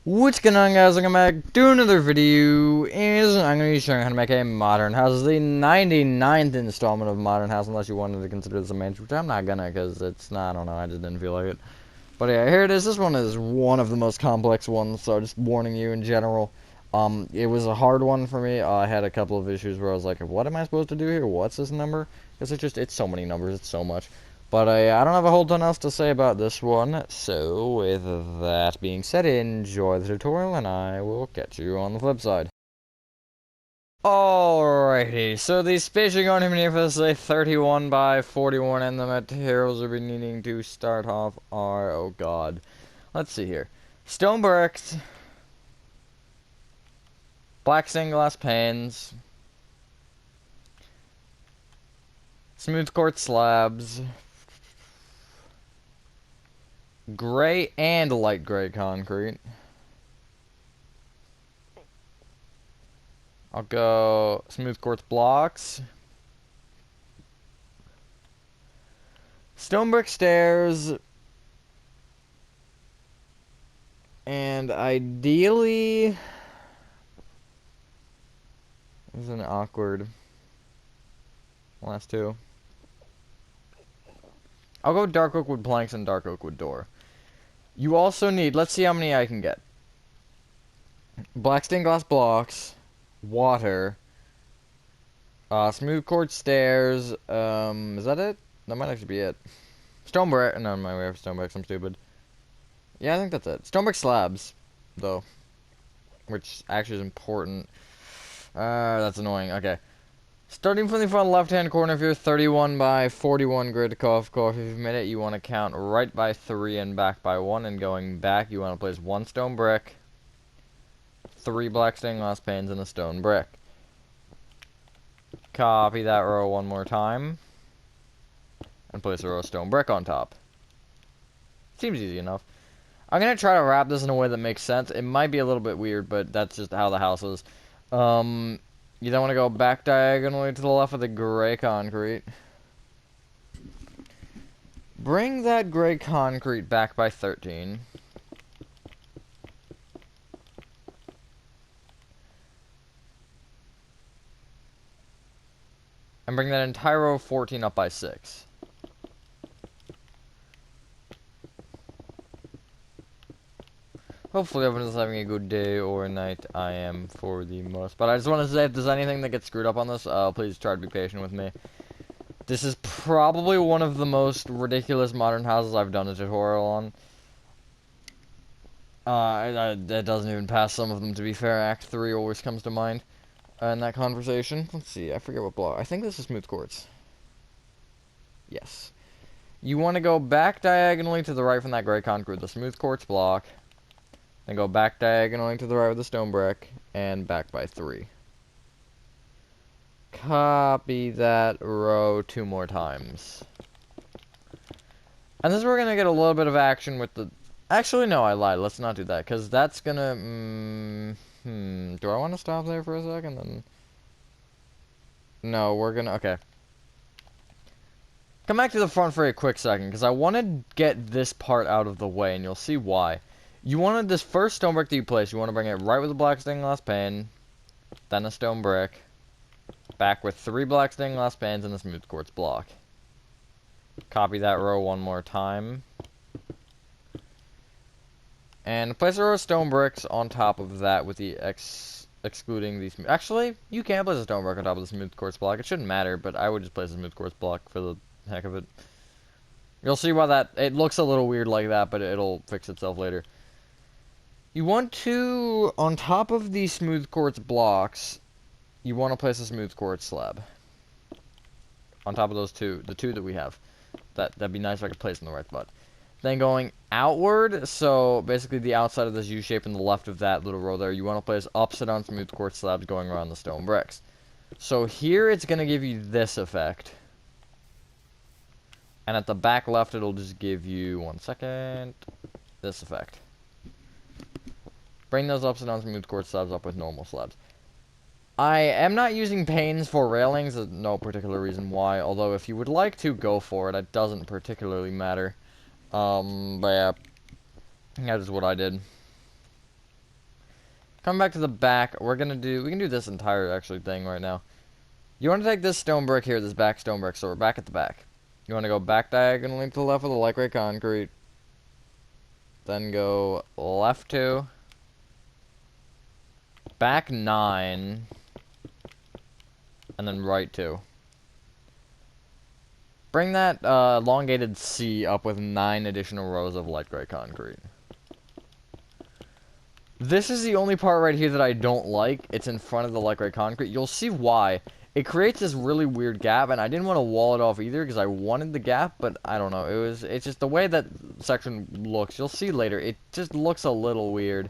What's going on, guys? Welcome back to another video. I'm going to be showing how to make a modern house. This is the 99th installment of Modern House, unless you wanted to consider this a main, which I'm not gonna, because it's not, I don't know, I just didn't feel like it. But yeah, here it is. This one is one of the most complex ones, so just warning you in general. It was a hard one for me. I had a couple of issues where I was like, what am I supposed to do here? What's this number? Because it's so many numbers, it's so much. But I don't have a whole ton else to say about this one, so with that being said, enjoy the tutorial, and I will catch you on the flip side. Alrighty, so the spacing on him here for this is a 31 by 41, and the materials we'll be needing to start off are, oh god, let's see here. Stone bricks, black stained glass panes, smooth quartz slabs, gray and light gray concrete. I'll go smooth quartz blocks, stone brick stairs, and ideally, this is an awkward last two. I'll go dark oak wood planks and dark oak wood door. You also need, let's see how many I can get. Black stained glass blocks, water, smooth quartz stairs, is that it? That might actually be it. Stone brick, no, we have stone bricks, I'm stupid. Yeah, I think that's it. Stone brick slabs, though, which actually is important. That's annoying, okay. Starting from the front left-hand corner of your 31 by 41 grid, if you've made it, you want to count right by 3 and back by 1, and going back, you want to place 1 stone brick, 3 black stained glass panes, and a stone brick. Copy that row one more time, and place a row of stone brick on top. Seems easy enough. I'm going to try to wrap this in a way that makes sense. It might be a little bit weird, but that's just how the house is. You then want to go back diagonally to the left of the gray concrete. Bring that gray concrete back by 13. And bring that entire row of 14 up by 6. Hopefully everyone's having a good day or night. I am for the most. But I just want to say, if there's anything that gets screwed up on this, please try to be patient with me. This is probably one of the most ridiculous modern houses I've done a tutorial on. It doesn't even pass some of them, to be fair. Act 3 always comes to mind in that conversation. Let's see, I forget what block. I think this is smooth quartz. Yes. You want to go back diagonally to the right from that gray concrete, the smooth quartz block. Then go back diagonally to the right with the stone brick, and back by 3. Copy that row 2 more times. And this is where we're going to get a little bit of action with the... Actually, no, I lied. Let's not do that, because that's going to... Do I want to stop there for a second? Then? No, we're going to... Okay. Come back to the front for a quick second, because I want to get this part out of the way, and you'll see why. You wanted this first stone brick that you place, you want to bring it right with a black stained glass pane, then a stone brick, back with 3 black stained glass panes and a smooth quartz block. Copy that row one more time. And place a row of stone bricks on top of that with the excluding the smooth... Actually, you can place a stone brick on top of the smooth quartz block. It shouldn't matter, but I would just place a smooth quartz block for the heck of it. You'll see why that... It looks a little weird like that, but it'll fix itself later. You want to, on top of the smooth quartz blocks, you want to place a smooth quartz slab. On top of those two, the 2 that we have. That'd be nice if I could place in the right spot. Then going outward, so basically the outside of this U shape and the left of that little row there, you want to place upside down smooth quartz slabs going around the stone bricks. So here it's going to give you this effect. And at the back left, it'll just give you, one second, this effect. Bring those upside down smooth quartz slabs up with normal slabs. I am not using panes for railings, there's no particular reason why, although if you would like to, go for it, it doesn't particularly matter. But yeah, that is what I did. Come back to the back. We can do this entire actually thing right now. You want to take this stone brick here, this back stone brick, so we're back at the back. You want to go back diagonally to the left with the light gray concrete. Then go left 2. Back 9. And then right 2. Bring that elongated C up with 9 additional rows of light gray concrete. This is the only part right here that I don't like. It's in front of the light gray concrete. You'll see why. It creates this really weird gap, and I didn't want to wall it off either because I wanted the gap, but I don't know. It's just the way that section looks. You'll see later. It just looks a little weird,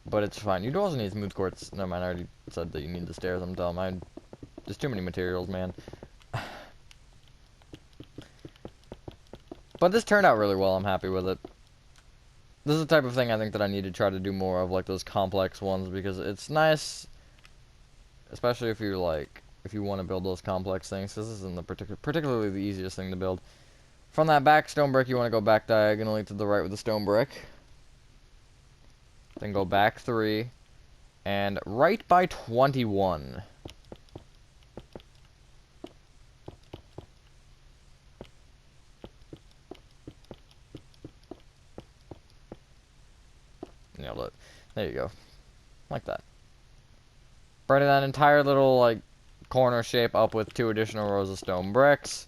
but it's fine. You do also need smooth quartz. Never mind, I already said that you need the stairs. I'm dumb. There's too many materials, man. But this turned out really well. I'm happy with it. This is the type of thing I think that I need to try to do more of, like those complex ones, because it's nice, especially if you're like, if you want to build those complex things. This isn't the particularly the easiest thing to build. From that back stone brick, you want to go back diagonally to the right with the stone brick. Then go back 3, and right by 21. Nailed it. There you go. Like that. Brighten that entire little, like, corner shape up with 2 additional rows of stone bricks.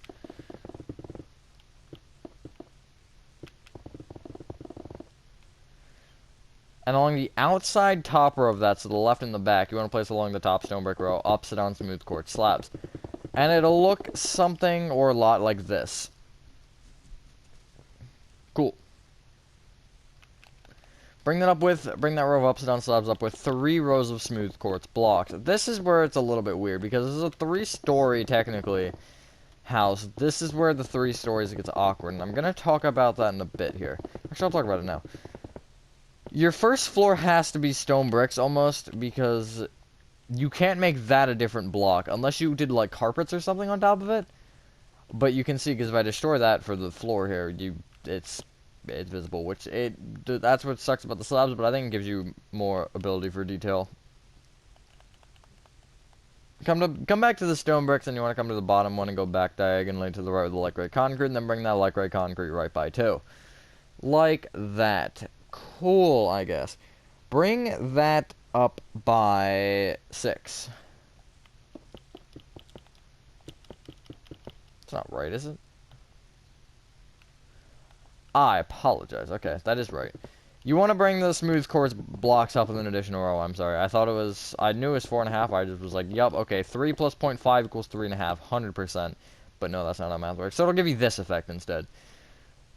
And along the outside top row of that, so the left and the back, you want to place along the top stone brick row, upside down smooth quartz slabs. And it'll look something or a lot like this. Cool. Bring that row of upside down slabs up with 3 rows of smooth quartz blocks. This is where it's a little bit weird, because this is a 3-story, technically, house. This is where the 3 stories gets awkward, and I'm going to talk about that in a bit here. Actually, I'll talk about it now. Your first floor has to be stone bricks, almost, because you can't make that a different block, unless you did, like, carpets or something on top of it. But you can see, because if I destroy that for the floor here, it's visible, which that's what sucks about the slabs, but I think it gives you more ability for detail. Come back to the stone bricks, and you want to come to the bottom one and go back diagonally to the right with the light gray concrete, and then bring that light gray concrete right by 2. Like that. Cool, I guess. Bring that up by 6. It's not right, is it? I apologize. Okay, that is right. You want to bring the smooth quartz blocks up with an additional row. I'm sorry. I knew it was 4.5. I just was like, yup, okay, 3 plus 0.5 equals 3.5, 100%. But no, that's not how math works. So it'll give you this effect instead.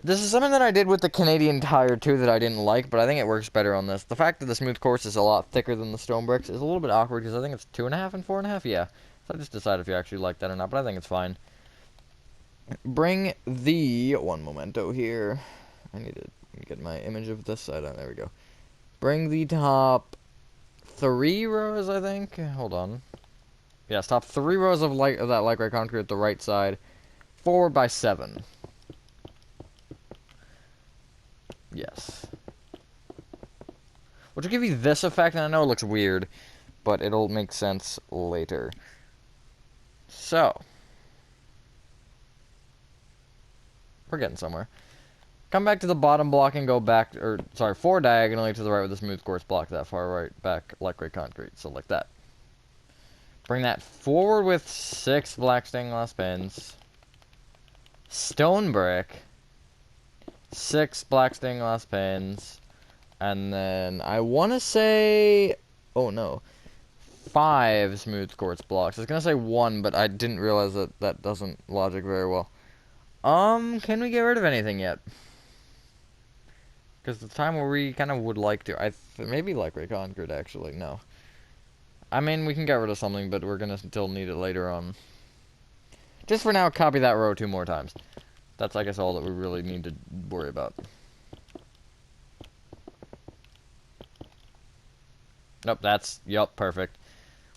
This is something that I did with the Canadian Tire, too, that I didn't like, but I think it works better on this. The fact that the smooth quartz is a lot thicker than the stone bricks is a little bit awkward, because I think it's 2.5 and 4.5, yeah. So I just decide if you actually like that or not, but I think it's fine. Bring the... one momento here. I need to get my image of this side on. There we go. Bring the top 3 rows, I think. Hold on. Yes, top 3 rows of that light gray concrete at the right side. Forward by 7. Yes. Which will give you this effect, and I know it looks weird, but it'll make sense later. So. We're getting somewhere. Come back to the bottom block and go back, or, sorry, 4 diagonally to the right with the smooth quartz block, that far right back, light gray concrete, so like that. Bring that forward with 6 black stained glass pins. Stone brick. 6 black stained glass pins, and then I want to say, oh no, 5 smooth quartz blocks. I was gonna say 1, but I didn't realize that that doesn't logic very well. Can we get rid of anything yet? Because the time where we kind of would like to, maybe light gray concrete actually. No, I mean we can get rid of something, but we're gonna still need it later on. Just for now, copy that row 2 more times. That's, I guess, all that we really need to worry about. Nope, yup, perfect.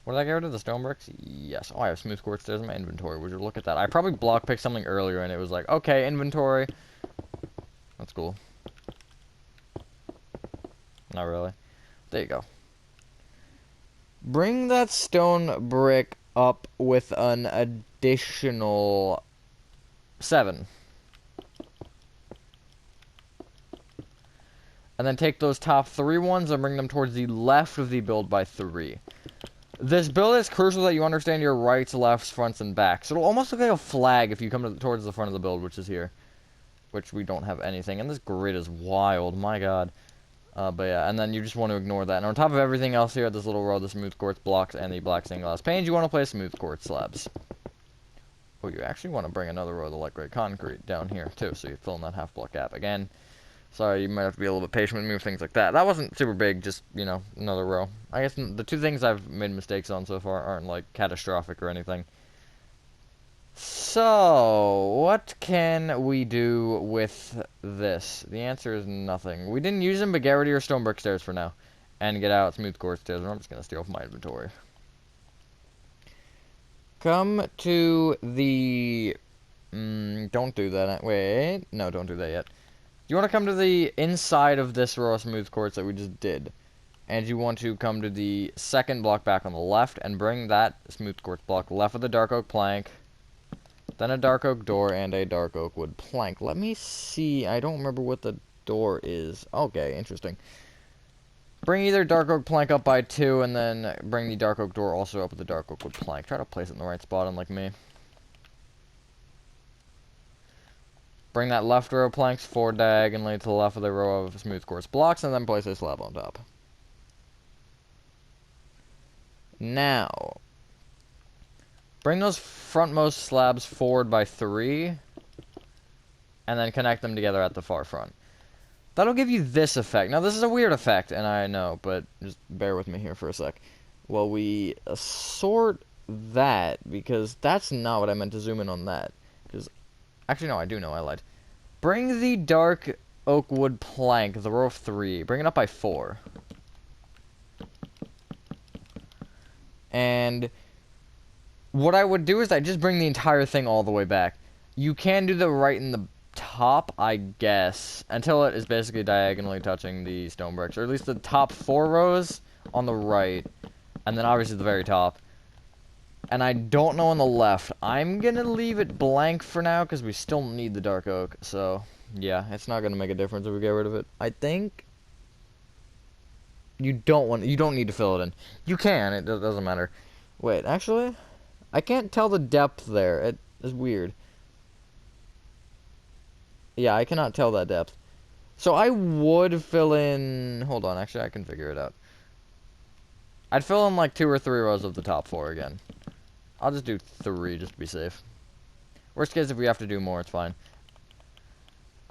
What did I get rid of? The stone bricks? Yes. Oh, I have smooth quartz. There's my inventory. Would you look at that? I probably block picked something earlier, and it was like, okay, inventory. That's cool. Not really. There you go. Bring that stone brick up with an additional 7. And then take those top 3 ones and bring them towards the left of the build by 3. This build is crucial that you understand your rights, lefts, fronts, and backs. It'll almost look like a flag if you come towards the front of the build, which is here. Which we don't have anything. And this grid is wild, my god. But yeah, and then you just want to ignore that. And on top of everything else here, this little row, the smooth quartz blocks, and the black stained glass panes, you want to place smooth quartz slabs. Oh, you actually want to bring another row of the light gray concrete down here, too, so you fill in that half block gap. Again, sorry, you might have to be a little bit patient with me with things like that. That wasn't super big, just, you know, another row. I guess the 2 things I've made mistakes on so far aren't, like, catastrophic or anything. So, what can we do with this? The answer is nothing. We didn't use them, but get rid of your stone brick stairs for now. And get out smooth quartz stairs, and I'm just going to steal from my inventory. Come to the... don't do that. Wait. No, don't do that yet. You want to come to the inside of this row of smooth quartz that we just did. And you want to come to the second block back on the left and bring that smooth quartz block left of the dark oak plank. Then a dark oak door and a dark oak wood plank. Let me see. I don't remember what the door is. Okay, interesting. Bring either dark oak plank up by 2, and then bring the dark oak door also up with the dark oak wood plank. Try to place it in the right spot, unlike me. Bring that left row of planks forward diagonally to the left of the row of smooth quartz blocks, and then place a slab on top. Now, bring those frontmost slabs forward by 3, and then connect them together at the far front. That'll give you this effect. Now, this is a weird effect, and I know, but just bear with me here for a sec. Well, we sort that, because that's not what I meant to zoom in on that. Because, actually, no, I do know, I lied. Bring the dark oak wood plank, the row of 3, bring it up by 4. And what I would do is I just bring the entire thing all the way back. You can do the right in the top, I guess, until it is basically diagonally touching the stone bricks, or at least the top 4 rows on the right, and then obviously the very top. And I don't know on the left. I'm gonna leave it blank for now because we still need the dark oak. So yeah, it's not gonna make a difference if we get rid of it. I think you don't need to fill it in. You can. It doesn't matter. Wait, actually, I can't tell the depth there. It is weird. Yeah, I cannot tell that depth. So I would fill in... Hold on, actually, I can figure it out. I'd fill in like 2 or 3 rows of the top 4 again. I'll just do 3 just to be safe. Worst case, if we have to do more, it's fine.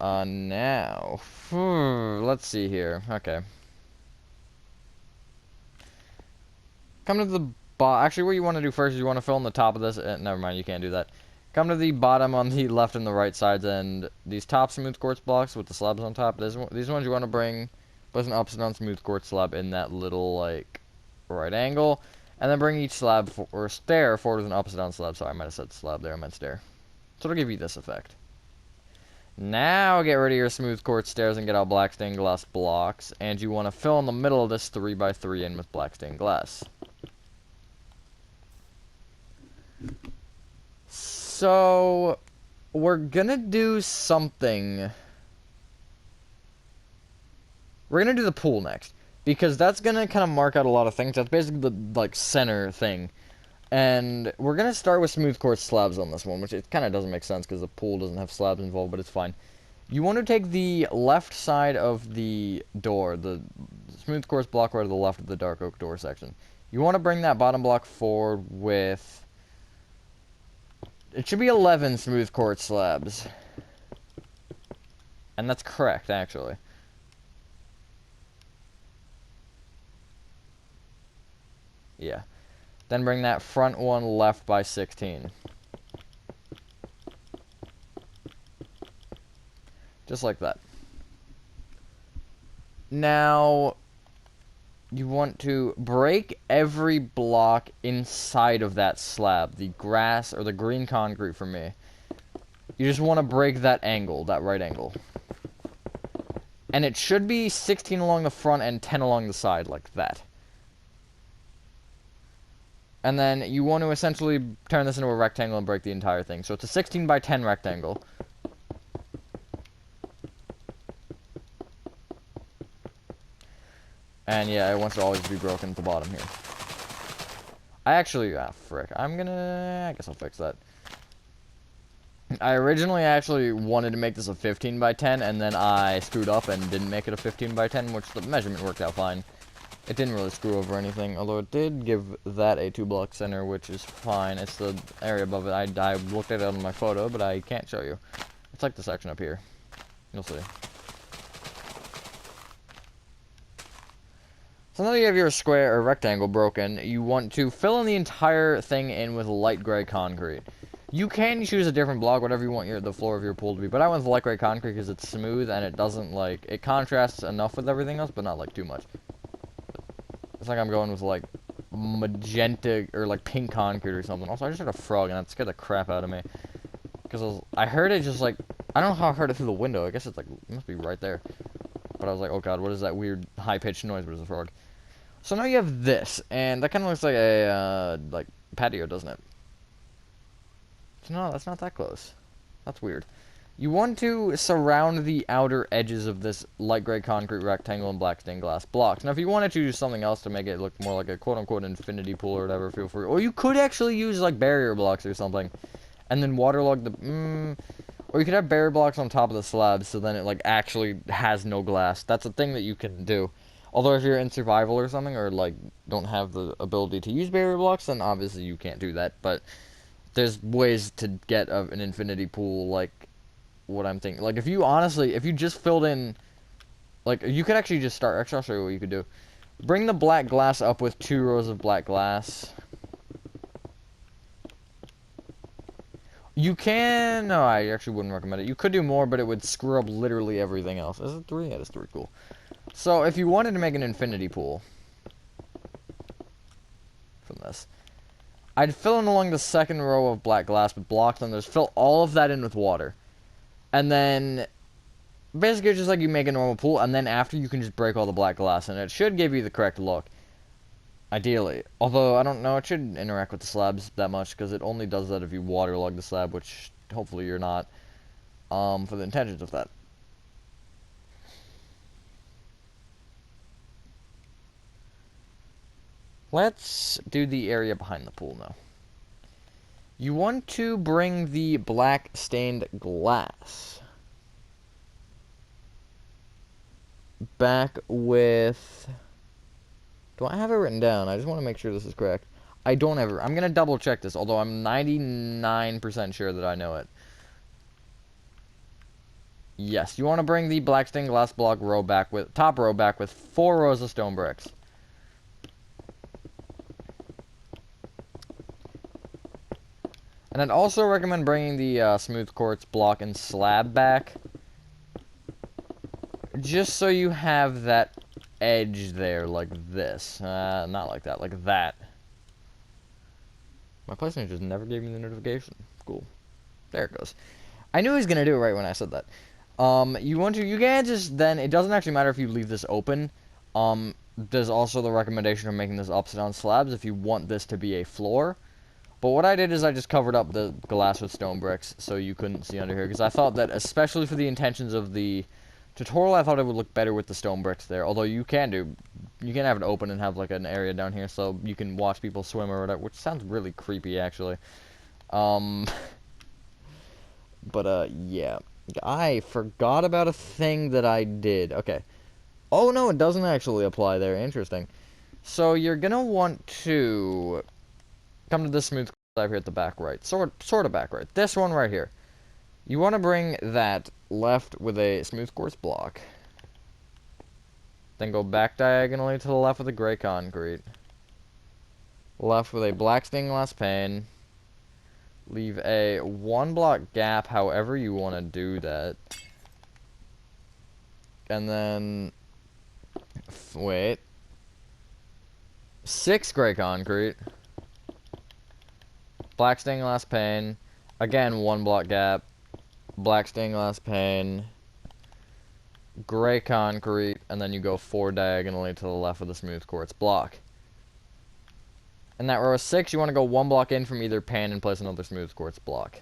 Now... let's see here. Okay. Come to the bottom. Actually, what you want to do first is you want to fill in the top of this. Never mind, you can't do that. Come to the bottom on the left and the right sides, and these top smooth quartz blocks with the slabs on top. These ones you want to bring, place an upside down smooth quartz slab in that little, like, right angle, and then bring each slab or stair forward with an upside down slab. Sorry, I might have said slab there, I meant stair. So it'll give you this effect. Now get rid of your smooth quartz stairs and get out black stained glass blocks, and you want to fill in the middle of this 3x3 in with black stained glass. So, we're gonna do something. We're gonna do the pool next, because that's gonna kind of mark out a lot of things. That's basically the, like, center thing. And we're gonna start with smooth quartz slabs on this one, which it kind of doesn't make sense because the pool doesn't have slabs involved, but it's fine. You want to take the left side of the door, the smooth quartz block right to the left of the dark oak door section. You want to bring that bottom block forward with... It should be 11 smooth quartz slabs. And that's correct, actually. Yeah. Then bring that front one left by 16. Just like that. Now, you want to break every block inside of that slab. The grass, or the green concrete for me. You just want to break that angle, that right angle. And it should be 16 along the front and 10 along the side, like that. And then you want to essentially turn this into a rectangle and break the entire thing. So it's a 16 by 10 rectangle. And yeah, it wants to always be broken at the bottom here. I actually, frick. I guess I'll fix that. I originally actually wanted to make this a 15 by 10, and then I screwed up and didn't make it a 15 by 10, which the measurement worked out fine. It didn't really screw over anything, although it did give that a 2-block center, which is fine. It's the area above it. I looked at it on my photo, but I can't show you. It's like the section up here. You'll see. So now that you have your square or rectangle broken, you want to fill in the entire thing in with light gray concrete. You can choose a different block, whatever you want the floor of your pool to be, but I went with light gray concrete because it's smooth and it doesn't, like, it contrasts enough with everything else, but not, like, too much. It's like I'm going with, like, magenta or, like, pink concrete or something. Also, I just heard a frog and that scared the crap out of me. Because I heard it just, like, I don't know how I heard it through the window. I guess it's, like, it must be right there. But I was like, oh god, what is that weird high-pitched noise? But it's a frog. So now you have this, and that kind of looks like a, like, patio, doesn't it? No, that's not that close. That's weird. You want to surround the outer edges of this light gray concrete rectangle and black stained glass blocks. Now, if you wanted to use something else to make it look more like a quote-unquote infinity pool or whatever, feel free. Or you could actually use, like, barrier blocks or something, and then waterlog the... Or you could have barrier blocks on top of the slabs, so then it, like, actually has no glass. That's a thing that you can do. Although if you're in survival or something, or, like, don't have the ability to use barrier blocks, then obviously you can't do that. But there's ways to get an infinity pool, like what I'm thinking. Like, if you just filled in, like, you could actually just start. Actually, I'll show you what you could do. Bring the black glass up with 2 rows of black glass. You can, no, I actually wouldn't recommend it. You could do more, but it would screw up literally everything else. Is it 3? Yeah, it's 3, cool. So, if you wanted to make an infinity pool from this, I'd fill in along the second row of black glass with blocks, and just fill all of that in with water. And then, basically just like you make a normal pool, and then after you can just break all the black glass, and it should give you the correct look. Ideally. Although, I don't know, it shouldn't interact with the slabs that much, because it only does that if you waterlog the slab, which hopefully you're not, for the intentions of that. Let's do the area behind the pool now. You want to bring the black stained glass back with... Do I have it written down? I just want to make sure this is correct. I don't have it. I'm going to double check this, although I'm 99% sure that I know it. Yes, you want to bring the black stained glass block top row back with 4 rows of stone bricks. And I'd also recommend bringing the smooth quartz block and slab back, just so you have that edge there, like this. Not like that, like that. My PlayStation just never gave me the notification. Cool. There it goes. I knew he was gonna do it right when I said that. You can just then, it doesn't actually matter if you leave this open. There's also the recommendation of making this upside down slabs if you want this to be a floor. But what I did is I just covered up the glass with stone bricks so you couldn't see under here, because I thought that, especially for the intentions of the tutorial, I thought it would look better with the stone bricks there. Although you can have it open and have like an area down here so you can watch people swim or whatever, which sounds really creepy actually. But yeah. I forgot about a thing that I did. Okay. Oh no, it doesn't actually apply there. Interesting. So you're gonna want to come to this smooth slab here at the back right. Sort of back right. This one right here. You want to bring that left with a smooth quartz block. Then go back diagonally to the left with a gray concrete. Left with a black stained glass pane. Leave a 1-block gap however you want to do that. And then... Wait. 6 gray concrete. Black stained glass pane. Again, 1-block gap. Black stained glass pane. Gray concrete. And then you go 4 diagonally to the left with a smooth quartz block. In that row of 6, you want to go 1 block in from either pane and place another smooth quartz block.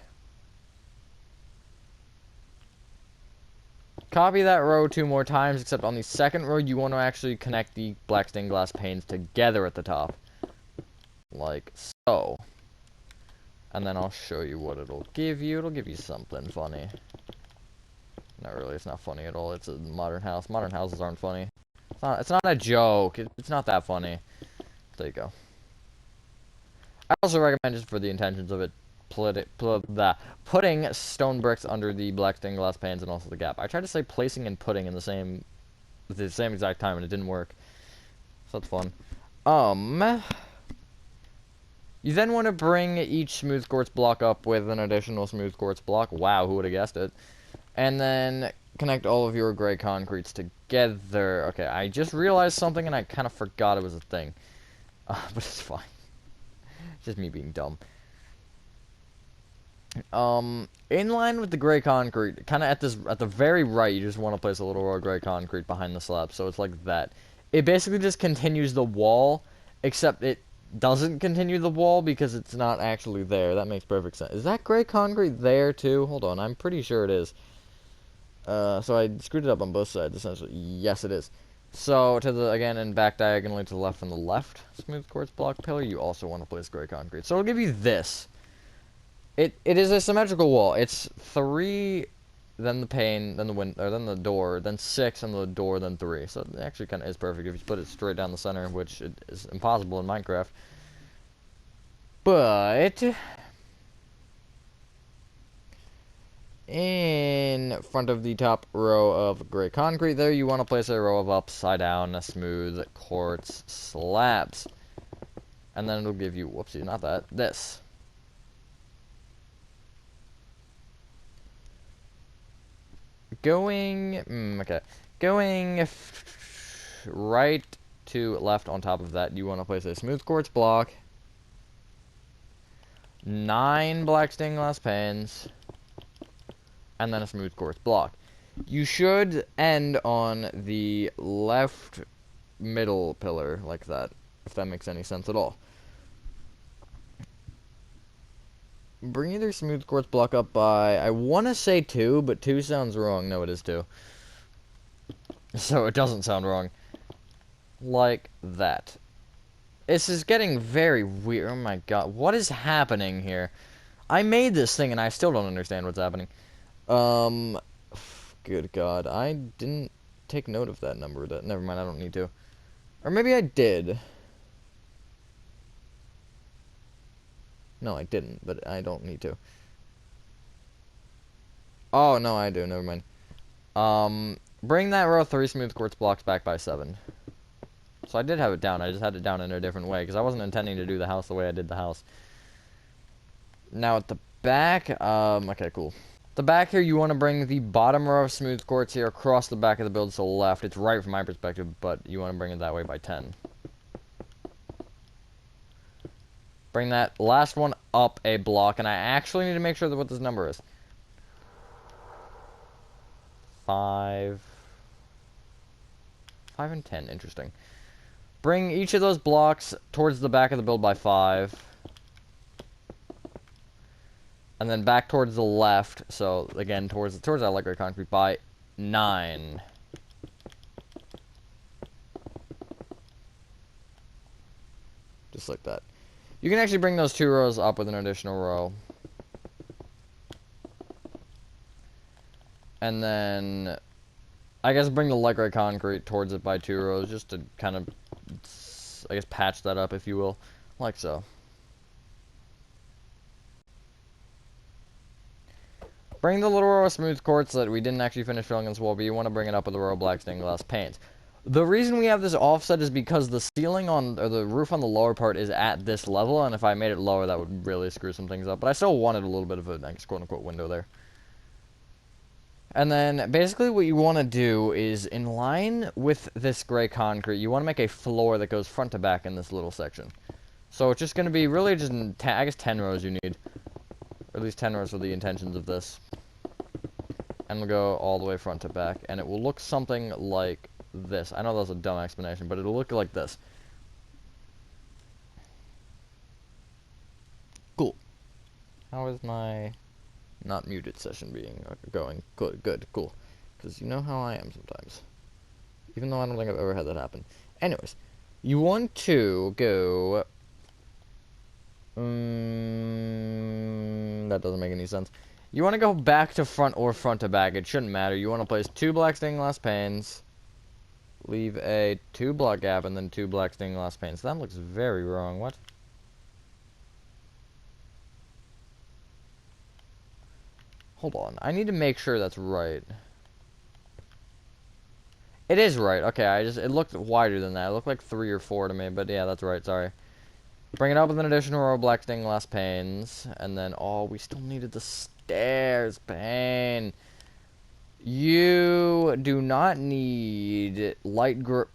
Copy that row 2 more times, except on the second row, you want to actually connect the black stained glass panes together at the top. Like so. And then I'll show you what it'll give you. It'll give you something funny. Not really, it's not funny at all. It's a modern house. Modern houses aren't funny. It's not a joke. It's not that funny. There you go. I also recommend, just for the intentions of it, putting stone bricks under the black stained glass panes and also the gap. I tried to say placing and putting in the same exact time, and it didn't work. So that's fun. You then want to bring each smooth quartz block up with an additional smooth quartz block. Wow, who would have guessed it? And then connect all of your gray concretes together. Okay, I just realized something and I kind of forgot it was a thing. But it's fine. It's just me being dumb. In line with the gray concrete, kind of at the very right, you just want to place a little row of gray concrete behind the slab, so it's like that. It basically just continues the wall, except it doesn't continue the wall because it's not actually there. That makes perfect sense. Is that gray concrete there too? Hold on, I'm pretty sure it is. So I screwed it up on both sides, essentially. Yes, it is. So, again, and back diagonally to the left from the left smooth quartz block pillar, you also want to place gray concrete. So it'll give you this. It is a symmetrical wall. It's 3, then the pane, then then the door, then 6, and the door, then 3. So it actually kind of is perfect if you put it straight down the center, which is impossible in Minecraft. But in front of the top row of gray concrete there, you want to place a row of upside down smooth quartz slabs. And then it'll give you, whoopsie, not that, this. Going right to left on top of that, you want to place a smooth quartz block, 9 black stained glass panes, and then a smooth quartz block. You should end on the left middle pillar like that, if that makes any sense at all. Bring either smooth quartz block up by, I want to say 2, but 2 sounds wrong. No, it is 2. So it doesn't sound wrong. Like that. This is getting very weird. Oh my god, what is happening here? I made this thing and I still don't understand what's happening. Good god, I didn't take note of that number. Never mind, I don't need to. Or maybe I did. No, I didn't, but I don't need to. Oh, no, I do. Never mind. Bring that row of 3 smooth quartz blocks back by 7. So I did have it down. I just had it down in a different way, because I wasn't intending to do the house the way I did the house. Now at the back, okay, cool. The back here, you want to bring the bottom row of smooth quartz here across the back of the build to the left. It's right from my perspective, but you want to bring it that way by 10. Bring that last one up a block, and I actually need to make sure that what this number is. 5 and 10, interesting. Bring each of those blocks towards the back of the build by 5. And then back towards the left, so again, towards that light gray concrete by 9. Just like that. You can actually bring those 2 rows up with an additional row. And then, I guess bring the light gray concrete towards it by 2 rows, just to kind of, I guess, patch that up, if you will. Like so. Bring the little row of smooth quartz that we didn't actually finish filling in this wall, but you want to bring it up with a row of black stained glass panes. The reason we have this offset is because the ceiling or the roof on the lower part is at this level, and if I made it lower, that would really screw some things up. But I still wanted a little bit of a, I guess, quote-unquote window there. And then, basically what you want to do is, in line with this gray concrete, you want to make a floor that goes front to back in this little section. So it's just going to be really just, I guess, 10 rows you need. Or at least 10 rows for the intentions of this. And we'll go all the way front to back, and it will look something like this. I know that was a dumb explanation, but it'll look like this. How is my not muted session being going? Good, cool. Because you know how I am sometimes. Even though I don't think I've ever had that happen. Anyways, you want to go... that doesn't make any sense. You want to go back to front or front to back. It shouldn't matter. You want to place 2 black stained glass panes. Leave a 2 block gap and then 2 black stained glass panes. That looks very wrong. What? Hold on. I need to make sure that's right. It is right. Okay, it looked wider than that. It looked like 3 or 4 to me, but yeah, that's right. Sorry. Bring it up with an additional row of black stained glass panes. And then, oh, we still needed the stairs pane. You do not need light gray.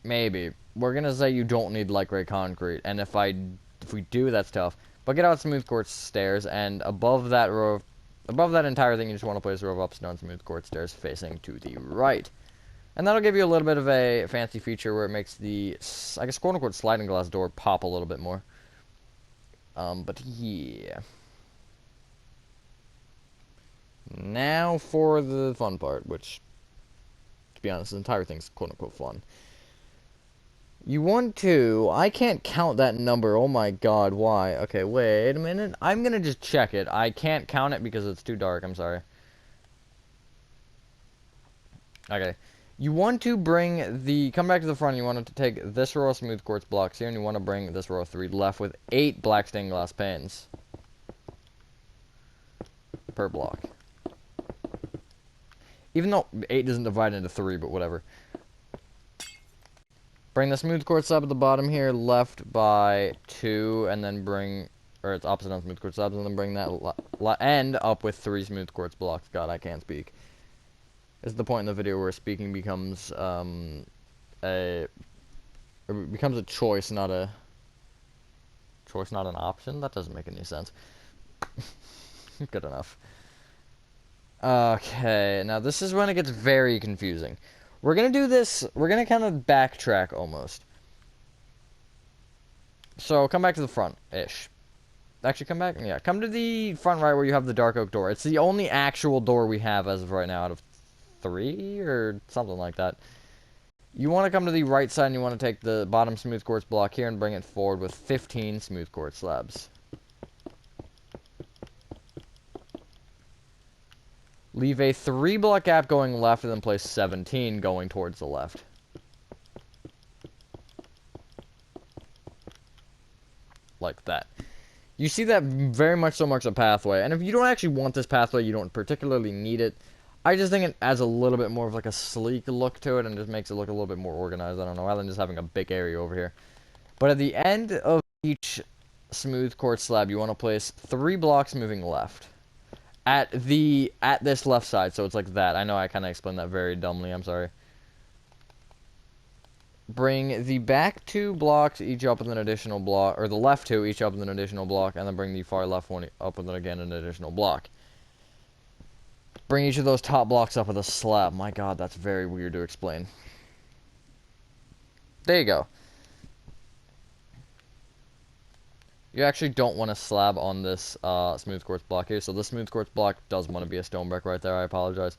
Maybe. We're going to say you don't need light gray concrete. And if we do, that's tough. But get out smooth quartz stairs. And above that entire thing, you just want to place a row of upstone smooth quartz stairs facing to the right. And that'll give you a little bit of a fancy feature where it makes the, I guess, quote-unquote sliding glass door pop a little bit more. But yeah. Now for the fun part, which, to be honest, the entire thing's quote-unquote fun. You want to, I can't count that number, oh my god, why? Okay, wait a minute, I'm gonna just check it. I can't count it because it's too dark, I'm sorry. Okay. You want to come back to the front, you want to take this row of smooth quartz blocks here, and you want to bring this row of 3 left with 8 black stained glass panes per block. Even though 8 doesn't divide into 3, but whatever. Bring the smooth quartz slab at the bottom here, left by 2, and then or it's opposite on smooth quartz slabs, and then bring that end up with 3 smooth quartz blocks. God, I can't speak. This is the point in the video where speaking becomes a choice, not an option. That doesn't make any sense. Good enough. Okay, now this is when it gets very confusing. We're gonna do this. We're gonna kind of backtrack almost. So come back to the front-ish. Actually, come back. Yeah, come to the front right where you have the dark oak door. It's the only actual door we have as of right now out of 3 or something like that. You want to come to the right side and you want to take the bottom smooth quartz block here and bring it forward with 15 smooth quartz slabs. Leave a 3 block gap going left and then place 17 going towards the left. Like that. You see that very much so marks a pathway. And if you don't actually want this pathway, you don't particularly need it. I just think it adds a little bit more of like a sleek look to it and just makes it look a little bit more organized. I don't know, rather than just having a big area over here. But at the end of each smooth quartz slab, you want to place 3 blocks moving left. At this left side, so it's like that. I know I kind of explained that very dumbly, I'm sorry. Bring the back 2 blocks each up with an additional block, or the left 2 each up with an additional block, and then bring the far left one up with, again, an additional block. Bring each of those top blocks up with a slab. My god, that's very weird to explain. There you go. You actually don't want a slab on this smooth quartz block here, so this smooth quartz block does want to be a stone brick right there, I apologize.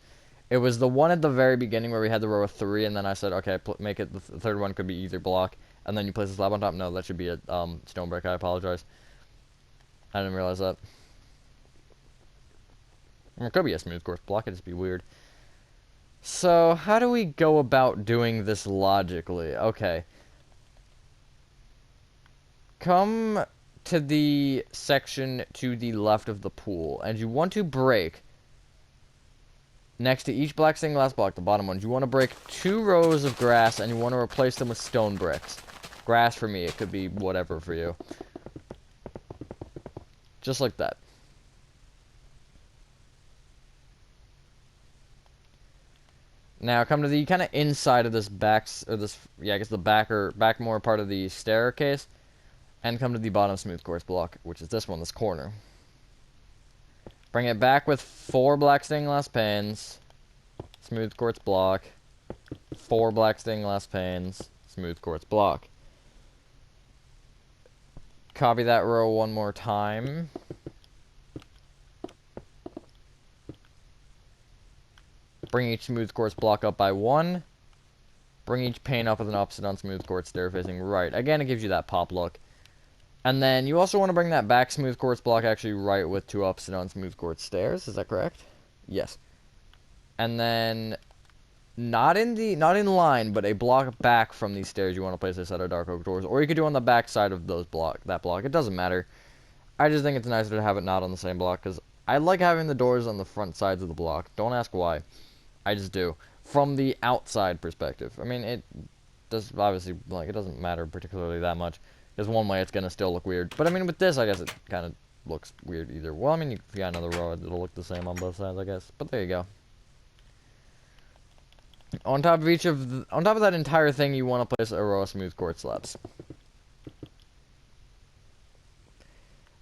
It was the one at the very beginning where we had the row of 3, and then I said, okay, make it, the third one could be either block, and then you place a slab on top. No, that should be a stone brick, I apologize. I didn't realize that. It could be a smooth quartz block, it'd just be weird. So, how do we go about doing this logically? Okay. Come to the section to the left of the pool, and you want to break next to each black stained glass block, the bottom ones. You want to break 2 rows of grass, and you want to replace them with stone bricks. Grass for me, it could be whatever for you. Just like that. Now come to the kind of inside of this I guess the back more part of the staircase, and come to the bottom smooth quartz block, which is this one, this corner. Bring it back with 4 black stained glass panes, smooth quartz block, 4 black stained glass panes, smooth quartz block. Copy that row one more time. Bring each smooth quartz block up by 1. Bring each pane up with an opposite on smooth quartz stair facing right. Again, it gives you that pop look. And then you also want to bring that back smooth quartz block actually right with 2 opposite on smooth quartz stairs. Is that correct? Yes. And then not in line, but a block back from these stairs, you want to place a set of dark oak doors, or you could do on the back side of that block. It doesn't matter. I just think it's nicer to have it not on the same block because I like having the doors on the front sides of the block. Don't ask why. I just do. From the outside perspective. I mean, it does obviously, like, it doesn't matter particularly that much. Because one way it's going to still look weird. But I mean, with this, I guess it kind of looks weird either. Well, I mean, if you got another row, it'll look the same on both sides, I guess. But there you go. On top of that entire thing, you want to place a row of smooth quartz slabs.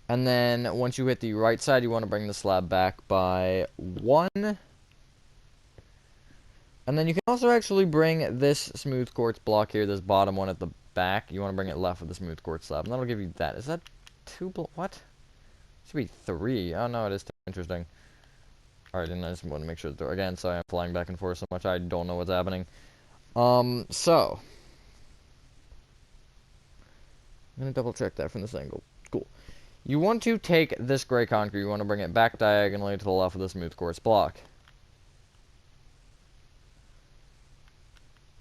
And then, once you hit the right side, you want to bring the slab back by 1. And then you can also actually bring this smooth quartz block here, this bottom one at the back. You want to bring it left with the smooth quartz slab. And that'll give you that. Is that 2 what? Should be 3. Oh, no, it is 2. Interesting. Alright, and I just want to make sure that again, sorry I'm flying back and forth so much, I don't know what's happening. So. I'm going to double check that from this angle. Cool. You want to take this gray concrete, you want to bring it back diagonally to the left of the smooth quartz block.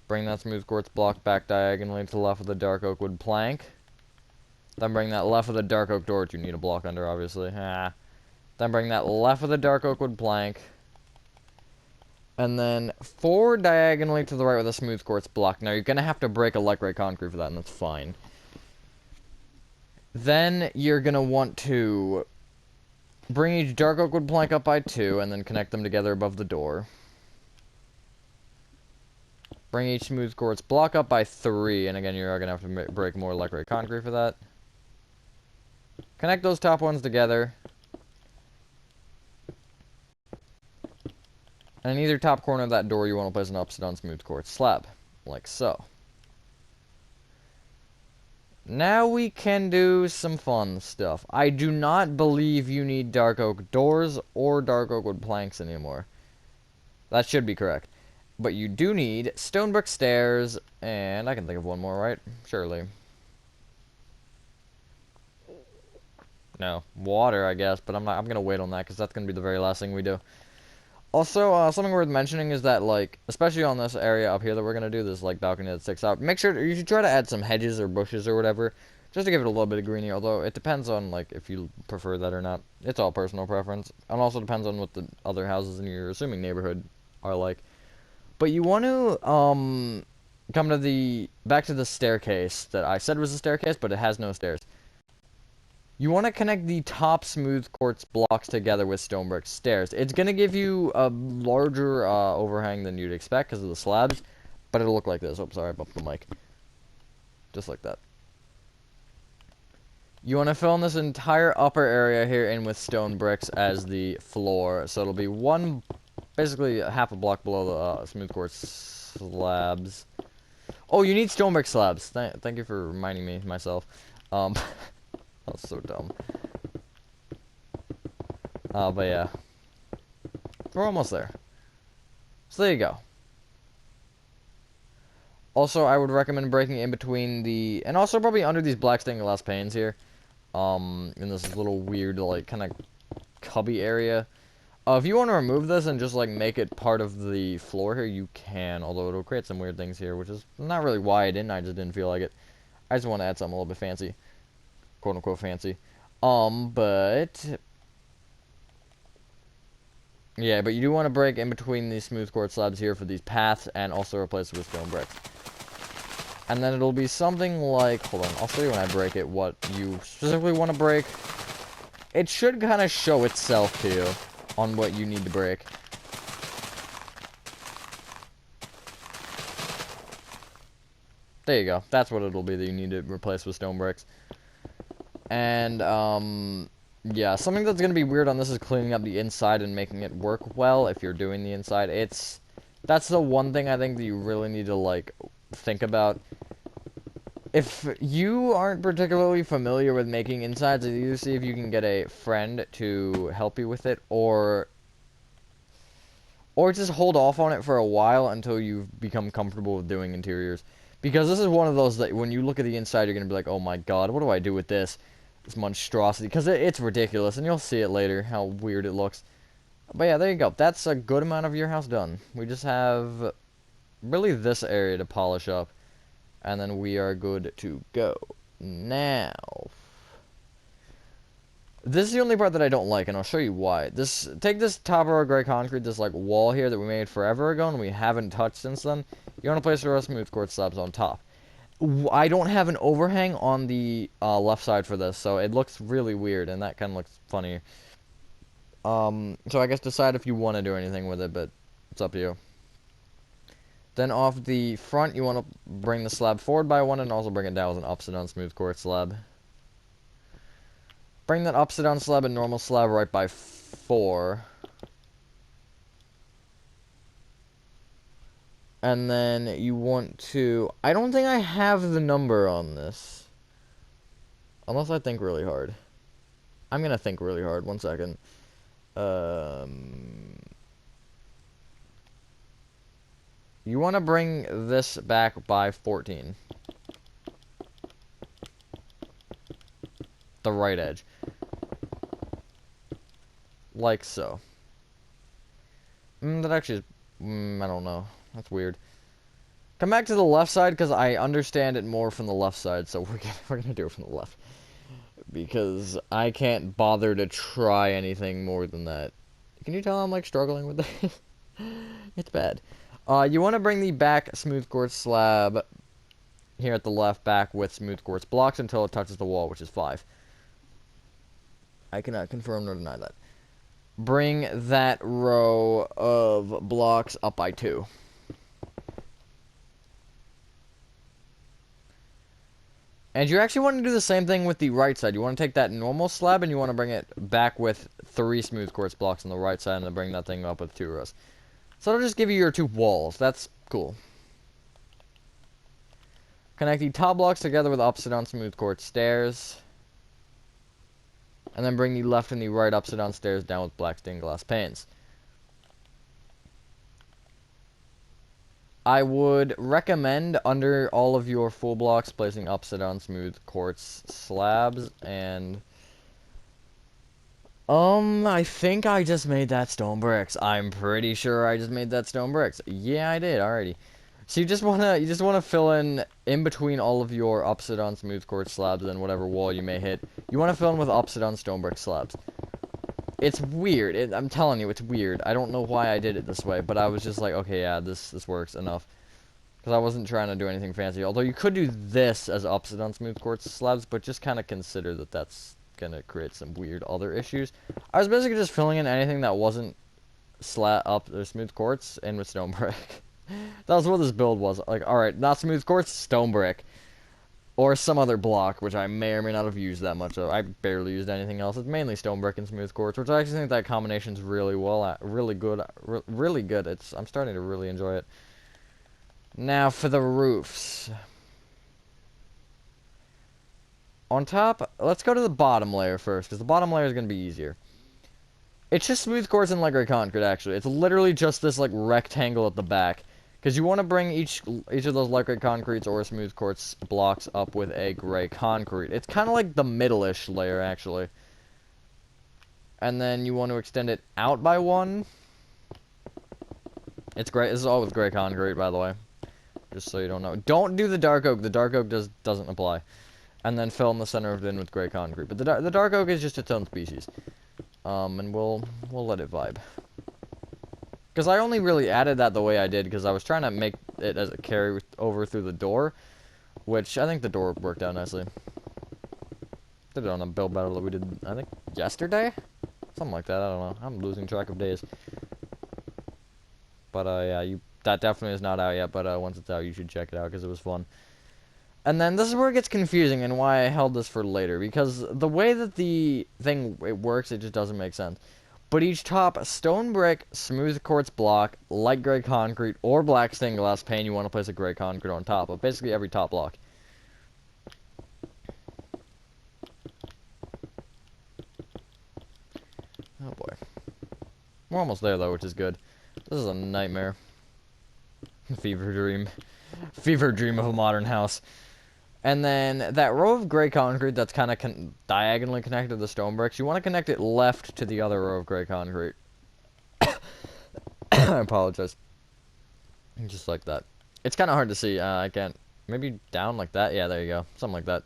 Bring that smooth quartz block back diagonally to the left of the dark oak wood plank. Then bring that left of the dark oak door, which you need a block under, obviously. Then bring that left of the dark oak wood plank. And then forward diagonally to the right with a smooth quartz block. Now, you're going to have to break a light gray concrete for that, and that's fine. Then, you're going to want to bring each dark oak wood plank up by 2, and then connect them together above the door. Bring each smooth quartz block up by 3, and again, you're going to have to break more light gray concrete for that. Connect those top ones together. And in either top corner of that door, you want to place an opposite on smooth quartz slab, like so. Now we can do some fun stuff. I do not believe you need dark oak doors or dark oak wood planks anymore. That should be correct. But you do need stone brick stairs, and I can think of one more, right? Surely. No, water, I guess, but I'm gonna wait on that because that's gonna be the very last thing we do. Also, something worth mentioning is that, like, especially on this area up here that we're gonna do, this like balcony that sticks out. Make sure you should try to add some hedges or bushes or whatever, just to give it a little bit of greenery. Although it depends on like if you prefer that or not. It's all personal preference, and also depends on what the other houses in your assuming neighborhood are like. But you want to come to back to the staircase that I said was a staircase, but it has no stairs. You want to connect the top smooth quartz blocks together with stone brick stairs. It's going to give you a larger overhang than you'd expect because of the slabs, but it'll look like this. Oh, sorry, I bumped the mic. Just like that. You want to fill in this entire upper area here in with stone bricks as the floor. So it'll be basically half a block below the smooth quartz slabs. Oh, you need stone brick slabs. Thank you for reminding me myself. That was so dumb. But yeah. We're almost there. So there you go. Also, I would recommend breaking in between and also probably under these black stained glass panes here. In this little weird, like, kind of cubby area. If you want to remove this and just, like, make it part of the floor here, you can. Although it'll create some weird things here, which is not really why I just didn't feel like it. I just want to add something a little bit fancy. Quote-unquote fancy. But yeah, but you do want to break in between these smooth quartz slabs here for these paths, and also replace it with stone bricks. And then it'll be something like, hold on, I'll show you when I break it what you specifically want to break. It should kind of show itself to you on what you need to break. There you go. That's what it'll be that you need to replace with stone bricks. And, yeah, something that's going to be weird on this is cleaning up the inside and making it work well if you're doing the inside. That's the one thing I think that you really need to, like, think about. If you aren't particularly familiar with making insides, either see if you can get a friend to help you with it, or Or just hold off on it for a while until you've become comfortable with doing interiors. Because this is one of those that when you look at the inside, you're going to be like, oh my god, what do I do with this? This monstrosity. Because it's ridiculous, and you'll see it later, how weird it looks. But yeah, there you go. That's a good amount of your house done. We just have really this area to polish up. And then we are good to go. Now, this is the only part that I don't like, and I'll show you why. Take this top row of gray concrete, this like wall here that we made forever ago, and we haven't touched since then. You want to place the row of smooth quartz slabs on top. I don't have an overhang on the left side for this, so it looks really weird, and that kind of looks funny. So I guess decide if you want to do anything with it, but it's up to you. Then off the front, you want to bring the slab forward by 1 and also bring it down with an upside down smooth quartz slab. Bring that upside down slab and normal slab right by 4. And then you want to... I don't think I have the number on this. Unless I think really hard. I'm going to think really hard. 1 second. You want to bring this back by 14. The right edge. Like so. That actually is... I don't know. That's weird. Come back to the left side, because I understand it more from the left side, so we're gonna do it from the left. Because I can't bother to try anything more than that. Can you tell I'm, like, struggling with this? It's bad. You want to bring the back smooth quartz slab here at the left back with smooth quartz blocks until it touches the wall, which is 5. I cannot confirm nor deny that. Bring that row of blocks up by 2. And you actually want to do the same thing with the right side. You want to take that normal slab and you want to bring it back with 3 smooth quartz blocks on the right side and then bring that thing up with 2 rows. So it'll just give you your 2 walls. That's cool. Connect the top blocks together with upside down smooth quartz stairs. And then bring the left and the right upside down stairs down with black stained glass panes. I would recommend under all of your full blocks placing upside down smooth quartz slabs, and I think I just made that stone bricks. I'm pretty sure I just made that stone bricks. Yeah, I did already. So you just wanna fill in between all of your upside down smooth quartz slabs and whatever wall you may hit. You wanna fill in with upside down stone brick slabs. It's weird. I'm telling you, it's weird. I don't know why I did it this way, but I was just like, okay, yeah, this works enough. Because I wasn't trying to do anything fancy. Although you could do this as upside down smooth quartz slabs, but just kind of consider that that's going to create some weird other issues. I was basically just filling in anything that wasn't smooth quartz in with stone brick. That was what this build was. Like, alright, not smooth quartz, stone brick. Or some other block, which I may or may not have used that much of. I barely used anything else. It's mainly stone brick and smooth quartz, which I actually think that combination's really good. Really good. I'm starting to really enjoy it. Now for the roofs. On top, let's go to the bottom layer first, because the bottom layer is going to be easier. It's just smooth quartz and light gray concrete, actually. It's literally just this, like, rectangle at the back. Because you want to bring each of those light gray concretes or smooth quartz blocks up with a gray concrete. It's kind of like the middle-ish layer, actually. And then you want to extend it out by 1. It's great. This is all with gray concrete, by the way. Just so you don't know. Don't do the dark oak. The dark oak doesn't apply. And then fill in the center of it in with gray concrete. But the dark oak is just its own species. And we'll let it vibe. Because I only really added that the way I did because I was trying to make it as a carry over through the door, which I think the door worked out nicely. Did it on a build battle that we did, I think, yesterday? Something like that, I don't know. I'm losing track of days. But, yeah, that definitely is not out yet, but once it's out, you should check it out because it was fun. And then this is where it gets confusing and why I held this for later, because the way that the thing works, it just doesn't make sense. But each top stone brick, smooth quartz block, light gray concrete, or black stained glass pane, you want to place a gray concrete on top of basically every top block. Oh boy. We're almost there though, which is good. This is a nightmare. Fever dream. Fever dream of a modern house. And then that row of gray concrete that's kind of diagonally connected to the stone bricks, you want to connect it left to the other row of gray concrete. I apologize. Just like that. It's kind of hard to see. I can't. Maybe down like that? Yeah, there you go. Something like that.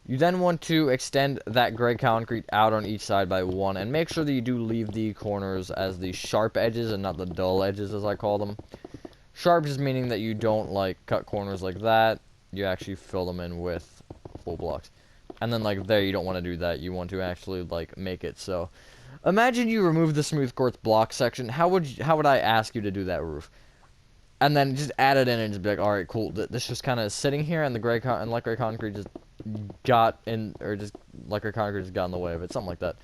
You then want to extend that gray concrete out on each side by one, and make sure that you do leave the corners as the sharp edges and not the dull edges, as I call them. Sharp just meaning that you don't, like, cut corners like that. You actually fill them in with full blocks. And then, like, there, you don't want to do that. You want to actually, like, make it so. Imagine you remove the smooth quartz block section. How would I ask you to do that roof? And then just add it in and just be like, all right, cool. This just kind of sitting here, and the light gray concrete just got in, or just light gray concrete just got in the way of it. Something like that.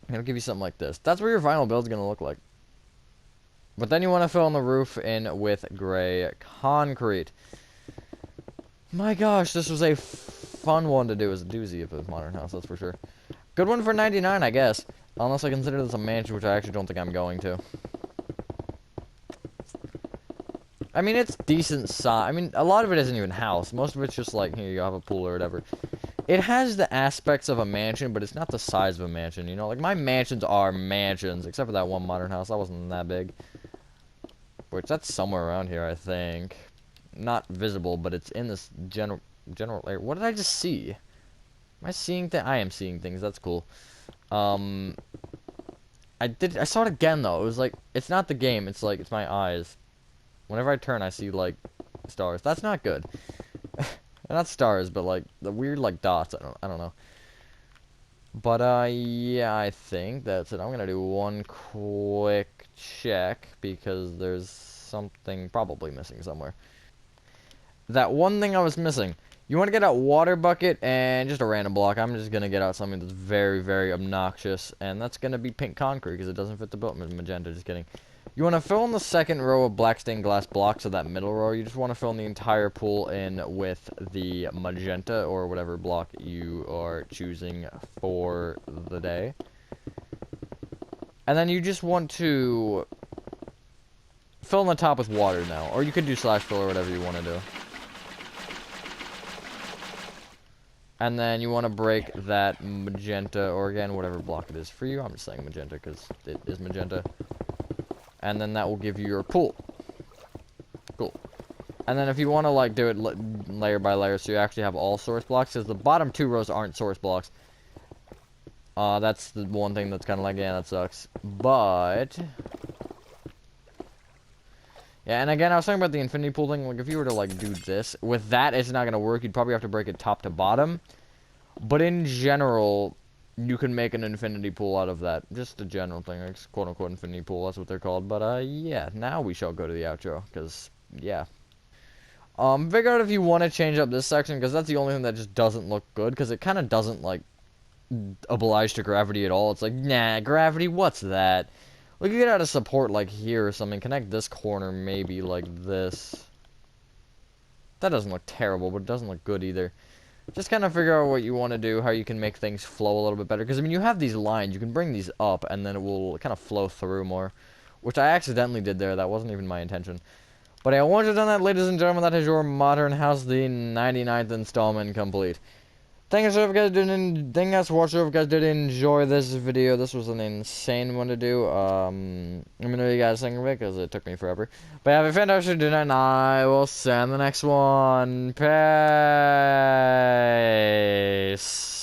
I'm gonna give you something like this. That's what your final build's gonna look like. But then you want to fill in the roof in with gray concrete. My gosh, this was a fun one to do. It was a doozy of a modern house, that's for sure. Good one for 99, I guess. Unless I consider this a mansion, which I actually don't think I'm going to. I mean, it's decent size. I mean, a lot of it isn't even house. Most of it's just like, here, you have a pool or whatever. It has the aspects of a mansion, but it's not the size of a mansion, you know? Like, my mansions are mansions, except for that one modern house. That wasn't that big. Which, that's somewhere around here, I think. Not visible, but it's in this general area. What did I just see? Am I seeing things? I am seeing things. That's cool. I saw it again, though. It was like, it's not the game. It's like, it's my eyes. Whenever I turn, I see, like, stars. That's not good. Not stars, but, like, the weird, like, dots. I don't know. But, yeah, I think that's it. I'm gonna do one quick check, because there's something probably missing somewhere. That one thing I was missing. You want to get out water bucket and just a random block. I'm just going to get out something that's very, very obnoxious. And that's going to be pink concrete because it doesn't fit the built magenta. Just kidding. You want to fill in the second row of black stained glass blocks of that middle row. You just want to fill in the entire pool in with the magenta or whatever block you are choosing for the day. And then you just want to fill in the top with water now. Or you could do slash fill or whatever you want to do. And then you want to break that magenta, or again, whatever block it is for you. I'm just saying magenta because it is magenta. And then that will give you your pool. Cool. And then if you want to, like, do it layer by layer, so you actually have all source blocks, because the bottom two rows aren't source blocks. That's the one thing that's kind of like, yeah, that sucks. But yeah, and again, I was talking about the infinity pool thing. Like, if you were to, like, do this, with that, it's not going to work. You'd probably have to break it top to bottom. But in general, you can make an infinity pool out of that. Just a general thing. Like, quote-unquote infinity pool. That's what they're called. But, yeah. Now we shall go to the outro. Because, yeah. Figure out if you want to change up this section. Because that's the only thing that just doesn't look good. Because it kind of doesn't, like, oblige to gravity at all. It's like, nah, gravity, what's that? Like, you could add a support, like, here or something. Connect this corner, maybe, like this. That doesn't look terrible, but it doesn't look good either. Just kind of figure out what you want to do, how you can make things flow a little bit better. Because, I mean, you have these lines. You can bring these up, and then it will kind of flow through more. Which I accidentally did there. That wasn't even my intention. But yeah, once you've done that, ladies and gentlemen, that is your modern house, the 99th installment complete. Thank you so much, if you guys did enjoy this video. This was an insane one to do. Let me know what you guys think of it, because it took me forever. But have a fantastic day, and I will see you in the next one. Peace.